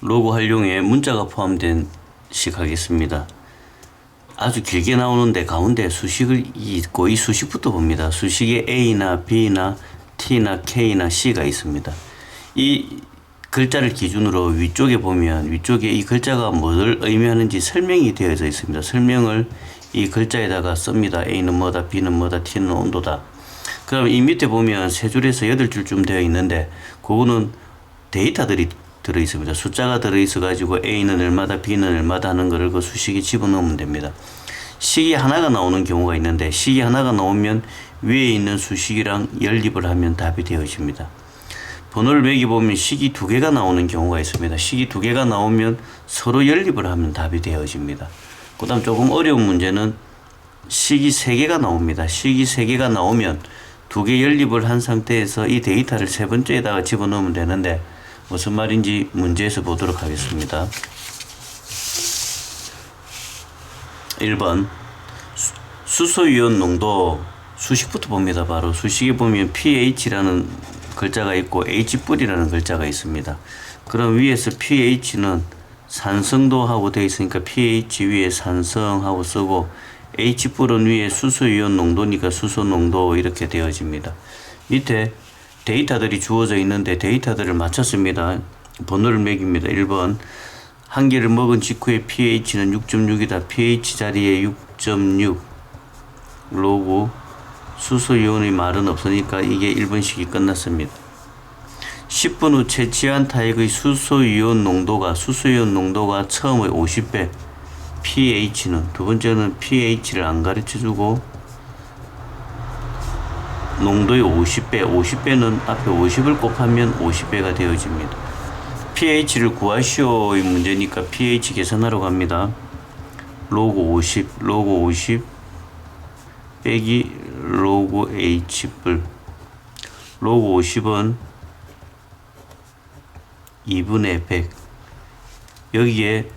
로고 활용에 문자가 포함된 식 하겠습니다. 아주 길게 나오는데 가운데 수식을 거의 수식부터 봅니다. 수식에 A나 B나 T나 K나 C가 있습니다. 이 글자를 기준으로 위쪽에 보면 위쪽에 이 글자가 뭘 의미하는지 설명이 되어져 있습니다. 설명을 이 글자에다가 씁니다. A는 뭐다, B는 뭐다, T는 온도다. 그럼 이 밑에 보면 세 줄에서 8줄쯤 되어 있는데 그거는 데이터들이 들어 있습니다. 숫자가 들어 있어 가지고 A는 얼마다, B는 얼마다 하는 거를 그 수식에 집어넣으면 됩니다. 식이 하나가 나오는 경우가 있는데 식이 하나가 나오면 위에 있는 수식이랑 연립을 하면 답이 되어집니다. 번호를 매겨보면 식이 2개가 나오는 경우가 있습니다. 식이 2개가 나오면 서로 연립을 하면 답이 되어집니다. 그 다음 조금 어려운 문제는 식이 3개가 나옵니다. 식이 3개가 나오면 2개 연립을 한 상태에서 이 데이터를 세 번째에다가 집어넣으면 되는데 무슨 말인지 문제에서 보도록 하겠습니다. 1번 수소이온 농도 수식부터 봅니다. 바로 수식에 보면 pH라는 글자가 있고 H뿔이라는 글자가 있습니다. 그럼 위에서 pH는 산성도하고 되어 있으니까 pH 위에 산성하고 쓰고 H뿔은 위에 수소이온 농도니까 수소농도 이렇게 되어집니다. 밑에 데이터들이 주어져 있는데 데이터들을 맞췄습니다. 번호를 매깁니다. 1번 한 개를 먹은 직후에 pH는 6.6이다. pH 자리에 6.6 로그 수소이온의 말은 없으니까 이게 1번식이 끝났습니다. 10분 후 채취한 타액의 수소이온 농도가 처음의 50배 pH는 두 번째는 pH를 안 가르쳐주고 농도의 50배는 앞에 50을 곱하면 50배가 되어집니다. pH를 구하시오의 문제니까 pH 계산하러 갑니다. 로그 50 빼기 로그 H뿔. 로그 50은 2분의 100. 여기에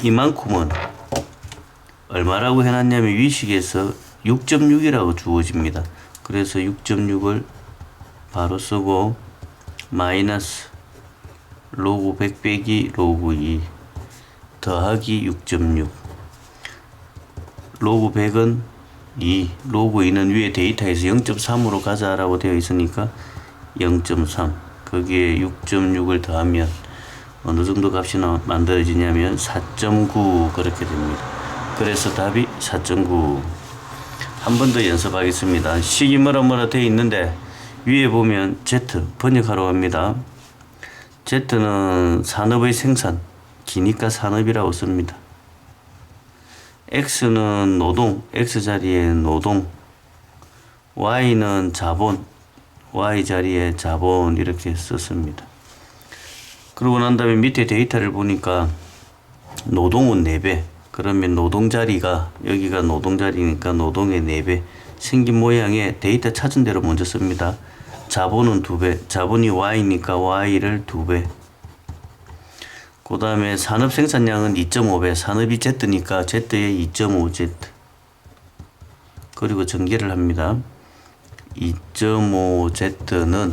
이만큼은 얼마라고 해놨냐면 위식에서 6.6이라고 주어집니다. 그래서 6.6을 바로 쓰고 마이너스 로그 100 빼기 로그 2 더하기 6.6 로그 100은 2 로그 2는 위에 데이터에서 0.3으로 가자라고 되어 있으니까 0.3 거기에 6.6을 더하면 어느 정도 값이 만들어지냐면 4.9 그렇게 됩니다. 그래서 답이 4.9. 한 번 더 연습하겠습니다. 식이 뭐라 되어 있는데 위에 보면 Z 번역하러 갑니다. Z는 산업의 생산, 기니까 산업이라고 씁니다. X는 노동, X 자리에 노동. Y는 자본, Y 자리에 자본 이렇게 썼습니다. 그러고 난 다음에 밑에 데이터를 보니까 노동은 4배. 그러면 노동 자리가 여기가 노동 자리니까 노동의 4배. 생긴 모양의 데이터 찾은 대로 먼저 씁니다. 자본은 2배. 자본이 Y니까 Y를 2배. 그 다음에 산업 생산량은 2.5배. 산업이 Z니까 Z에 2.5Z. 그리고 전개를 합니다. 2.5Z는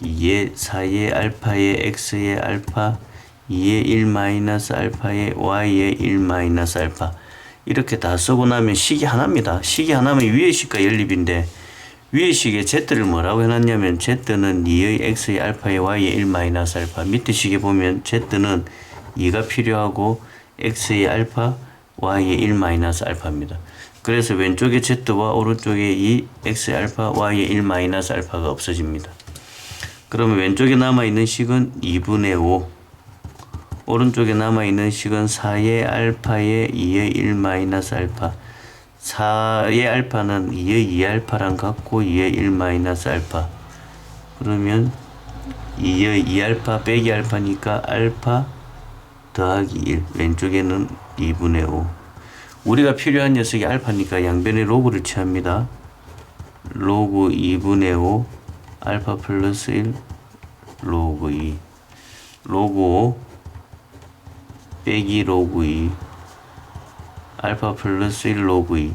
2의 4의 알파의 X의 알파 2의 1 마이너스 알파의 Y의 1 마이너스 알파 이렇게 다 쓰고 나면 식이 하나입니다. 식이 하나면 위의 식과 연립인데 위의 식에 Z를 뭐라고 해놨냐면 Z는 2의 X의 알파의 Y의 1 마이너스 알파 밑에 식에 보면 Z는 2가 필요하고 X의 알파 Y의 1 마이너스 알파입니다. 그래서 왼쪽에 Z와 오른쪽에 이 X의 알파 Y의 1 마이너스 알파가 없어집니다. 그러면 왼쪽에 남아있는 식은 2분의 5 오른쪽에 남아있는 식은 4의 알파의 2의 1 마이너스 알파 4의 알파는 2의 2 알파랑 같고 2의 1 마이너스 알파 그러면 2의 2 알파 빼기 알파니까 알파 더하기 1 왼쪽에는 2분의 5 우리가 필요한 녀석이 알파니까 양변에 로그를 취합니다. 로그 2분의 5 알파 플러스 1 로그 2 로그 5 빼기 로그 2 알파 플러스 1 로그 2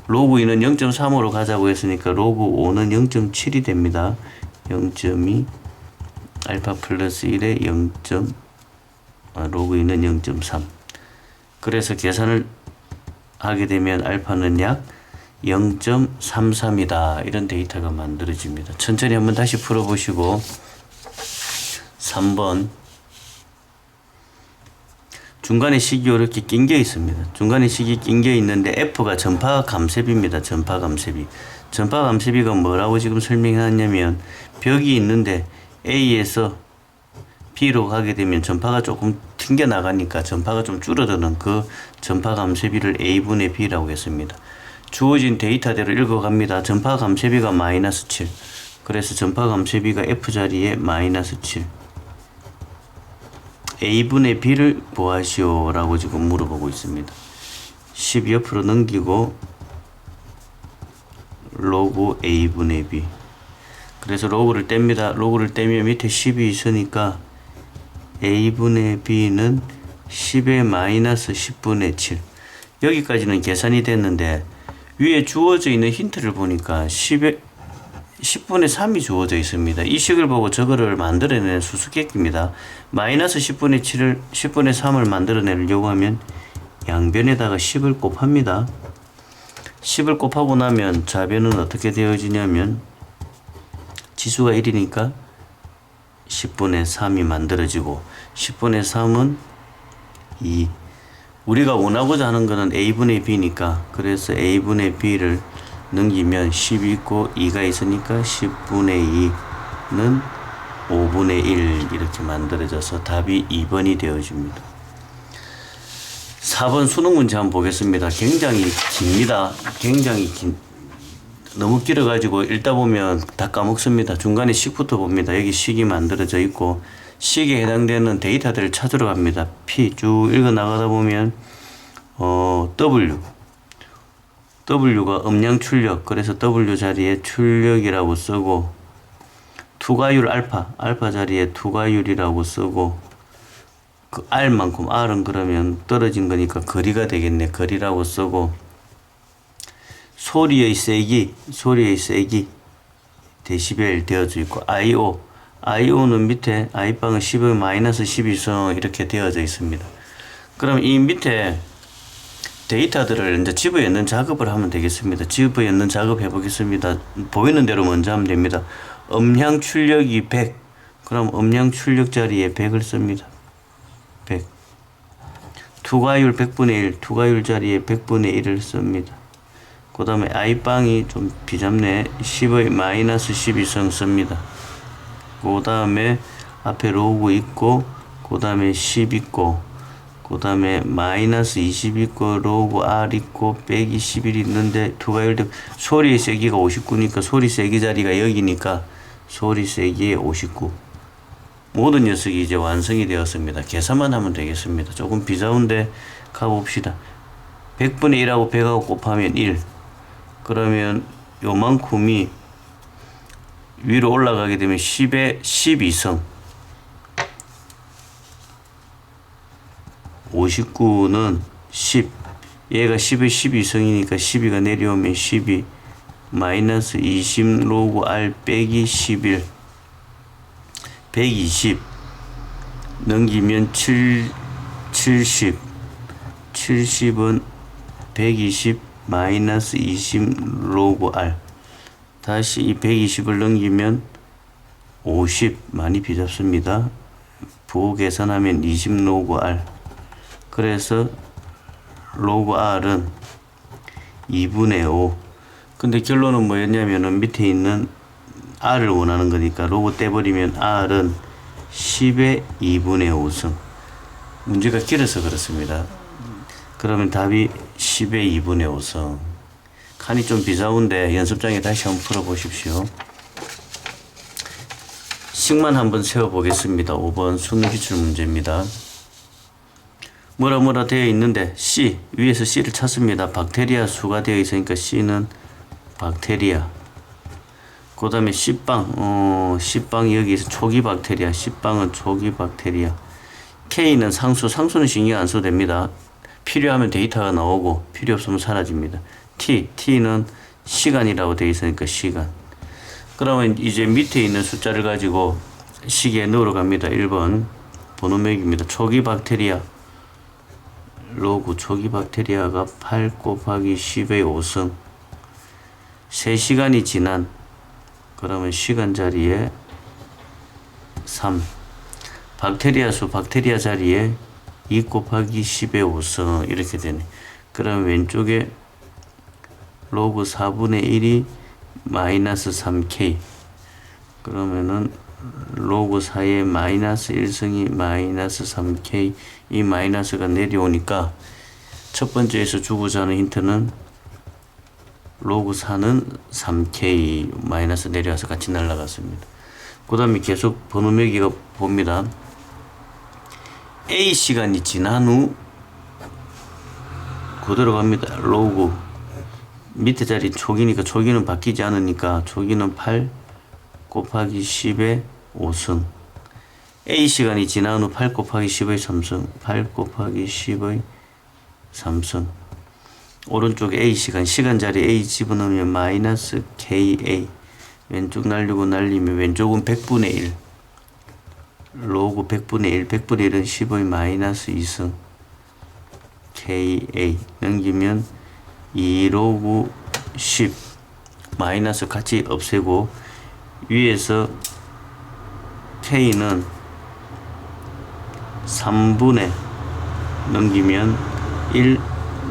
로그 2는 0.3으로 가자고 했으니까 로그 5는 0.7이 됩니다. 0.2 알파 플러스 1에 0. 로그 2는 0.3. 그래서 계산을 하게 되면 알파는 약 0.33이다. 이런 데이터가 만들어집니다. 천천히 한번 다시 풀어보시고 3번 중간에 식이 이렇게 낀게 있습니다. 중간에 식이 낀게 있는데 F가 전파 감쇄비입니다. 전파 감쇄비. 전파 감쇄비가 뭐라고 지금 설명하냐면 벽이 있는데 A에서 B로 가게 되면 전파가 조금 튕겨 나가니까 전파가 좀 줄어드는 그 전파 감쇄비를 A분의 B라고 했습니다. 주어진 데이터대로 읽어갑니다. 전파 감쇄비가 마이너스 7. 그래서 전파 감쇄비가 F자리에 마이너스 7. A분의 B를 구하시오 라고 지금 물어보고 있습니다. 10 옆으로 넘기고 로그 A분의 B. 그래서 로그를 뗍니다. 로그를 떼면 밑에 10이 있으니까 A분의 B는 10의 마이너스 10분의 7. 여기까지는 계산이 됐는데 위에 주어져 있는 힌트를 보니까 10분의 3이 주어져 있습니다. 이 식을 보고 저거를 만들어내는 수수께끼입니다. 마이너스 10분의 7을 10분의 3을 만들어내려고 하면 양변에다가 10을 곱합니다. 10을 곱하고 나면 좌변은 어떻게 되어지냐면 지수가 1이니까 10분의 3이 만들어지고 10분의 3은 2. 우리가 원하고자 하는 것은 A분의 B니까 그래서 A분의 B를 넘기면 10이 있고 2가 있으니까 10분의 2는 5분의 1 이렇게 만들어져서 답이 2번이 되어집니다. 4번 수능 문제 한번 보겠습니다. 굉장히 깁니다. 굉장히 너무 길어가지고 읽다 보면 다 까먹습니다. 중간에 식부터 봅니다. 여기 식이 만들어져 있고 식에 해당되는 데이터들을 찾으러 갑니다. P 쭉 읽어 나가다 보면 W가 음량 출력, 그래서 W 자리에 출력이라고 쓰고 투과율 알파 자리에 투과율이라고 쓰고 그 R만큼 R은 그러면 떨어진 거니까 거리가 되겠네. 거리라고 쓰고 소리의 세기 데시벨 되어져 있고 IO는 밑에 I방은 10의 마이너스 12성 이렇게 되어져 있습니다. 그럼 이 밑에 데이터들을 이제 집어넣는 작업을 하면 되겠습니다. 집어넣는 작업 해보겠습니다. 보이는 대로 먼저 하면 됩니다. 음량 출력이 100. 그럼 음량 출력 자리에 100을 씁니다. 100. 투과율 100분의 1. 투과율 자리에 100분의 1을 씁니다. 그 다음에 I방이 좀 비잡네. 10의 마이너스 12성 씁니다. 그 다음에 앞에 로그 있고, 그 다음에 10 있고, 그 다음에 마이너스 20 있고, 로그 R 있고, 빼기 11 있는데, 투과율 소리의 세기가 59니까 소리 세기 자리가 여기니까 소리 세기에 59. 모든 녀석이 이제 완성이 되었습니다. 계산만 하면 되겠습니다. 조금 비자운데 가봅시다. 100분의 1하고 100하고 곱하면 1. 그러면 요만큼이 위로 올라가게 되면 10의 12성 59는 10 얘가 10의 12성이니까 12가 내려오면 12 마이너스 20 로그 R 빼기 11 120 넘기면 70 70은 120 마이너스 20 로그 R 다시 이 120을 넘기면 50 많이 비잡습니다. 부호 계산하면 20 로그 R 그래서 로그 R은 2분의 5 근데 결론은 뭐였냐면은 밑에 있는 R을 원하는 거니까 로그 떼버리면 R은 10의 2분의 5성 문제가 길어서 그렇습니다. 그러면 답이 10의 2분의 5성 칸이 좀 비싸운데 연습장에 다시 한번 풀어보십시오. 식만 한번 세워보겠습니다. 5번 수능 기출 문제입니다. 뭐라 되어 있는데 C 위에서 C를 찾습니다. 박테리아 수가 되어 있으니까 C는 박테리아 그 다음에 C빵 여기서 초기 박테리아 C빵은 초기 박테리아 K는 상수는 신경 안 써도 됩니다. 필요하면 데이터가 나오고 필요 없으면 사라집니다. T는 시간이라고 되어 있으니까 시간. 그러면 이제 밑에 있는 숫자를 가지고 식에 넣으러 갑니다. 1번 번호맥입니다. 초기 박테리아 로그 초기 박테리아가 8 곱하기 10의 5승 3시간이 지난 그러면 시간 자리에 3 박테리아 수 박테리아 자리에 2 곱하기 10의 5승 이렇게 되네. 그럼 왼쪽에 로그 4분의 1이 마이너스 3K 그러면은 로그 4의 마이너스 1승이 마이너스 3K 이 마이너스가 내려오니까 첫 번째에서 주고자 하는 힌트는 로그 4는 3K 마이너스 내려와서 같이 날아갔습니다. 그 다음에 계속 번호 매기가 봅니다. A 시간이 지난 후 그대로 갑니다. 로그 밑에 자리 초기니까 초기는 바뀌지 않으니까 초기는 8 곱하기 10의 5승 A 시간이 지난 후 8 곱하기 10의 3승 8 곱하기 10의 3승 오른쪽에 A 시간 자리 A 집어넣으면 마이너스 KA 왼쪽 날리고 날리면 왼쪽은 100분의 1 로그 100분의 1은 10의 마이너스 2승 KA 넘기면 2 로그 10 마이너스 같이 없애고 위에서 K는 3분의 넘기면 1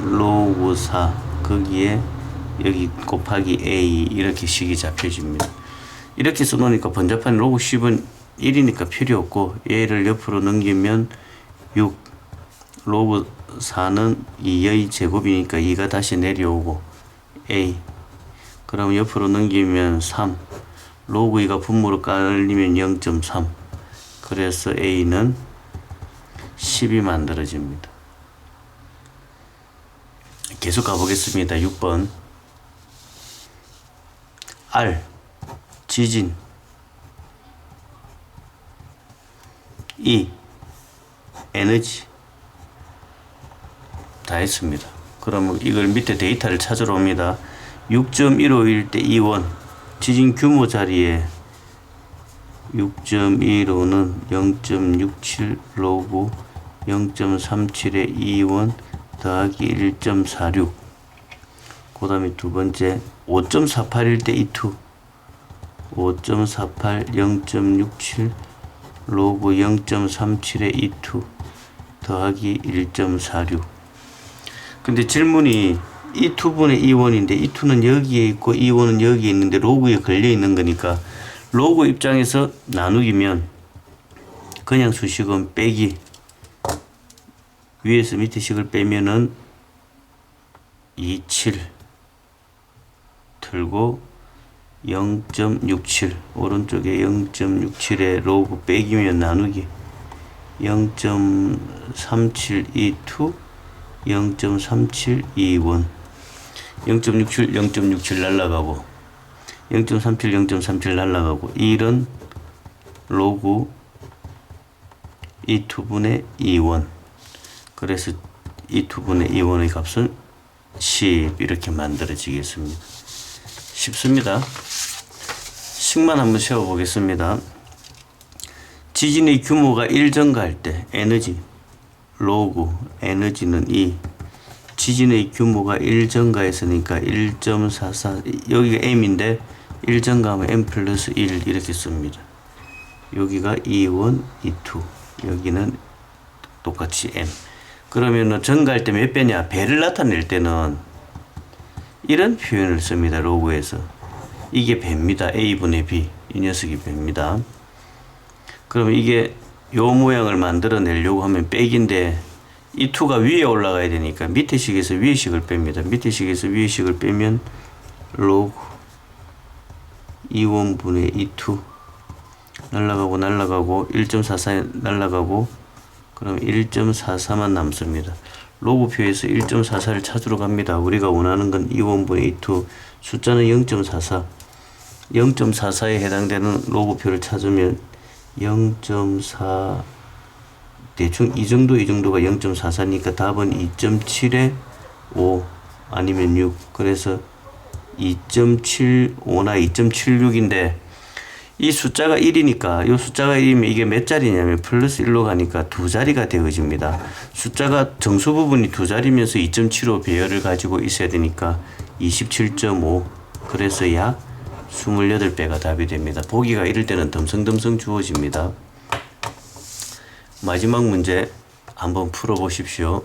로그 4 거기에 여기 곱하기 A 이렇게 식이 잡혀집니다. 이렇게 써놓으니까 번잡한 로그 10은 1이니까 필요 없고 얘를 옆으로 넘기면 6 로그 4는 2의 제곱이니까 2가 다시 내려오고 A 그럼 옆으로 넘기면 3 로그 2가 분모로 깔리면 0.3 그래서 A는 10이 만들어집니다. 계속 가보겠습니다. 6번 R 지진 E 에너지 다 했습니다. 그러면 이걸 밑에 데이터를 찾으러 옵니다. 6.151 때 E1 지진 규모 자리에 6.15는 0.67 로그 0.37의 E1 더하기 1.46 그 다음에 두 번째 5.481 때 E2 5.48 0.67 로그 0.37의 E2 더하기 1.46 근데 질문이 E2분의 E1인데 E2는 여기에 있고 E1은 여기에 있는데 로그에 걸려 있는 거니까 로그 입장에서 나누기면 그냥 수식은 빼기 위에서 밑에 식을 빼면은 27 들고 0.67 오른쪽에 0.67에 로그 빼기면 나누기 0.3722 0.3721 0.67 날라가고 0.37 날라가고 1은 로그 2분의 2원 그래서 2분의 2원의 값은 10 이렇게 만들어지겠습니다. 쉽습니다. 식만 한번 세워보겠습니다. 지진의 규모가 1 증가할 때 에너지 로그 에너지는 2 지진의 규모가 1 증가했으니까 1.44 여기가 m인데 1 증가하면 m 플러스 1 이렇게 씁니다. 여기가 E1, E2 여기는 똑같이 m 그러면은 증가할 때 몇 배냐 배를 나타낼 때는 이런 표현을 씁니다. 로그에서 이게 배입니다. A분의 B 이 녀석이 배입니다. 그러면 이게 요 모양을 만들어 내려고 하면 빼기인데 이 2가 위에 올라가야 되니까 밑에 식에서 위에 식을 뺍니다. 밑에 식에서 위에 식을 빼면 로그 2원분의 2 날라가고 1.44 날라가고 그럼 1.44만 남습니다. 로그표에서 1.44를 찾으러 갑니다. 우리가 원하는 건 2원분의 2 숫자는 0.44 0.44에 해당되는 로그표를 찾으면 0.4 대충 이 정도가 0.44니까 답은 2.7에 5 아니면 6 그래서 2.75나 2.76인데 이 숫자가 1이니까 이 숫자가 1이면 이게 몇 자리냐면 플러스 1로 가니까 두 자리가 되어집니다. 숫자가 정수 부분이 두 자리면서 2.75 배열을 가지고 있어야 되니까 27.5 그래서 약 28배가 답이 됩니다. 보기가 이럴 때는 덤성덤성 주어집니다. 마지막 문제 한번 풀어보십시오.